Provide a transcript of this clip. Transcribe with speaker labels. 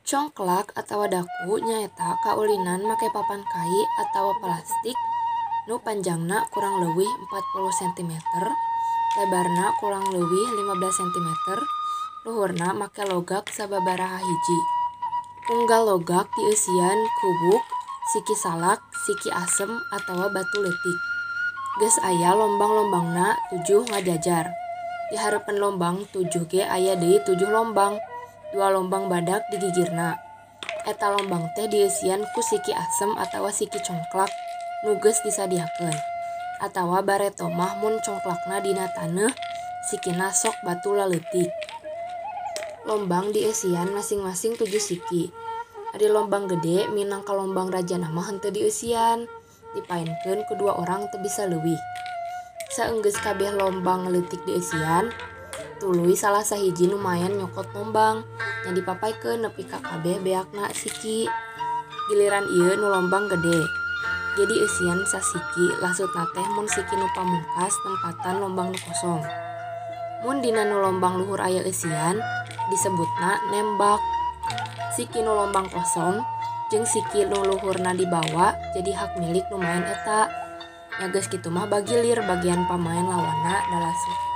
Speaker 1: Congklak atawa daku nyaeta kaulinan make papan kai atawa plastik nu panjangna kurang leuwih 40 cm, lebarna kurang leuwih 15 cm, luhurna make logak sababaraha hiji. Unggal logak dieusian kubuk, siki salak, siki asem atawa batu leutik. Geus aya lombang-lombangna 7 ngajajar. Di hareupeun lombang 7 ge aya deui 7 lombang. 2 lombang badak di gigirna. Eta lombang teh dieusian ku siki asem atawa siki congklak nu geus disadiakeun. Atawa bareto mah mun congklakna dina taneuh, sikina sok batu laleutik. Lombang dieusian masing-masing 7 siki. Ari lombang gede minangka lombang rajana mah henteu dieusian, dipaenkeun ku 2 orang teu bisa leuwih. Saenggeus kabeh lombang leutik dieusian, tuluy salah sahiji nu maen nyokot lombang, nya dipapaikeun nepi ka kabeh beakna siki. Giliran ieu nu lombang gede, ge dieusian sasiki, laksudna teh mun siki nu pamungkas tempatan lombang nu kosong. Mun dina nu lombang luhur aya eusian, disebutna nembak. Siki nu lombang kosong jeung siki nu luhurna dibawa jadi hak milik nu maen eta. Nya geus kitu mah bagilir bagian pamaen lawanna dalasuk.